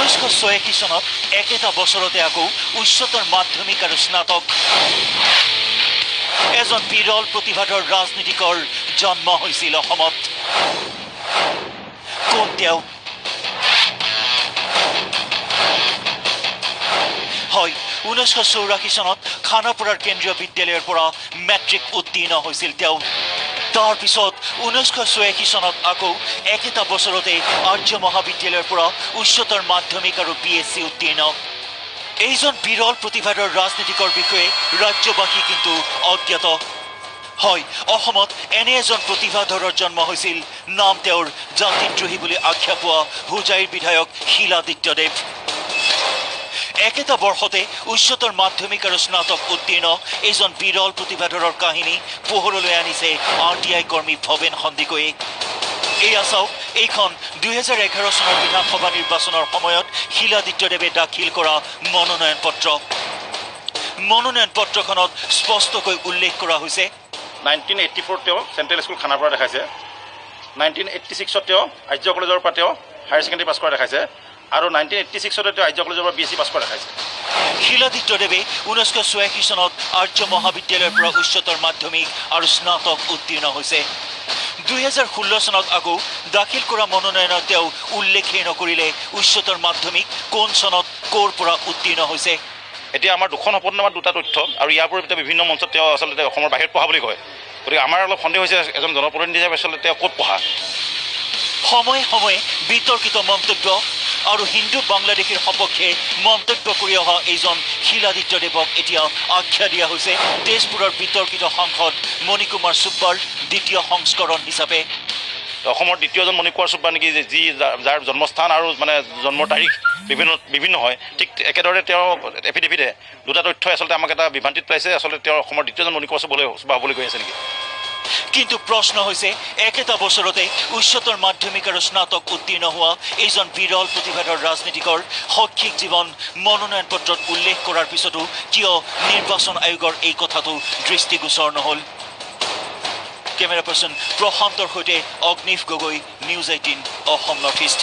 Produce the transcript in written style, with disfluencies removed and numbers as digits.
1986 চনত একেটা বছৰতে আকৌ উচ্চতৰ মাধ্যমিক আৰু স্নাতক এজন বিৰল প্ৰতিভাধৰ ৰাজনীতিকৰ জন্ম হৈছিল অসমত। কোন তেওঁ? হয়, 1984 চনত খানাপাৰাৰ কেন্দ্ৰীয় বিদ্যালয়ৰ পৰা মেট্ৰিক উত্তীৰ্ণ হৈছিল তেওঁ। তাৰ পিছত 1986 চনত আকৌ একেটা বছৰতে আৰ্য মহাবিদ্যালয়ৰ পৰা উচ্চতৰ মাধ্যমিক আৰু BSc উত্তীৰ্ণ। এইজন বিৰল প্ৰতিভাধৰ ৰাজনীতিকৰ বিষয়ে ৰাজ্যবাসী কিন্তু অজ্ঞাত। হয়, অসমত এনে এজন প্ৰতিভাধৰৰ জন্ম হৈছিল। নাম তেওঁৰ জাতিদ্ৰোহী বুলি আখ্যা পোৱা হোজাইৰ বিধায়ক শিলাদিত্যদেৱ। একেটা বৰ্ষতে উচ্চতৰ মাধ্যমিক আৰু স্নাতক উত্তীৰ্ণ এইজন বিৰল প্ৰতিভাধৰৰ কাহিনী পোহৰলৈ আনিছে RTI কৰ্মী ভৱেন সন্দিকৈয়ে। এয়া চাওক এইখন 2011 চনৰ বিধানসভা নিৰ্বাচনৰ সময়ত শিলাদিত্যদেৱে দাখিল কৰা মনোনয়ন পত্ৰ। মনোনয়ন পত্ৰখনত স্পষ্টকৈ উল্লেখ কৰা হৈছে 1984 তেওঁ চেণ্ট্ৰেল স্কুল খানাপাৰা দেখাইছে। 1986 তেওঁ আৰ্য কলেজৰ পৰা তেওঁ হায়াৰ ছেকেণ্ডেৰী পাছ কৰা দেখাইছে আৰু 1986 তেওঁ আৰ্য কলেজৰ পৰা BSc পাছ কৰা দেখাইছে। শিলাদিত্যদেৱে 1986 চনত আৰ্য মহাবিদ্যালয়ৰ পৰা উচ্চতৰ মাধ্যমিক আৰু স্নাতক উত্তীৰ্ণ হৈছে। 2016 চনত আকৌ দাখিল কৰা মনোনয়নত তেওঁ উল্লেখেই নকৰিলে উচ্চতৰ মাধ্যমিক কোন চনত ক'ৰ পৰা উত্তীৰ্ণ হৈছে। এতিয়া আমাৰ দুখন শপতনামাত দুটা তথ্য আৰু ইয়াৰ পৰিৱৰ্তে বিভিন্ন মঞ্চত তেওঁ আচলতে অসমৰ বাহিৰত পঢ়া বুলি কয়। গতিকে আমাৰ অলপ সন্দেহ হৈছে এজন জনপ্ৰতিনিধি হিচাপে আচলতে তেওঁ ক'ত পঢ়া। সময়ে সময়ে বিতৰ্কিত মন্তব্য আৰু হিন্দু বাংলাদেশীৰ সপক্ষে মন্তব্য কৰি অহা এইজন শিলাদিত্যদেৱক এতিয়া আখ্যা দিয়া হৈছে তেজপুৰৰ বিতৰ্কিত সাংসদ মণিকুমাৰ সুব্বাৰ দ্বিতীয় সংস্কৰণ হিচাপে। অসমৰ দ্বিতীয়জন মণিকুমাৰ সুব্বা নেকি, যি যাৰ জন্মস্থান আৰু মানে জন্মৰ তাৰিখ বিভিন্ন হয়। ঠিক একেদৰে তেওঁ এফিডেভিটে দুটা তথ্যই আচলতে আমাক এটা বিভ্ৰান্তিত পাইছে। আচলতে তেওঁ অসমৰ দ্বিতীয়জন মণিকুমাৰ সুব্বা হ'বলৈ গৈ আছে নেকি। কিন্তু প্ৰশ্ন হৈছে একেটা বছৰতে উচ্চতৰ মাধ্যমিক আৰু স্নাতক উত্তীৰ্ণ হোৱা এইজন বিৰল প্ৰতিভাধৰ ৰাজনীতিকৰ শৈক্ষিক জীৱন মনোনয়ন পত্ৰত উল্লেখ কৰাৰ পিছতো কিয় নিৰ্বাচন আয়োগৰ এই কথাটো দৃষ্টিগোচৰ নহ'ল। কেমেৰা পাৰ্চন প্ৰশান্তৰ সৈতে Agnish Gogoi, news 18 Assam north east.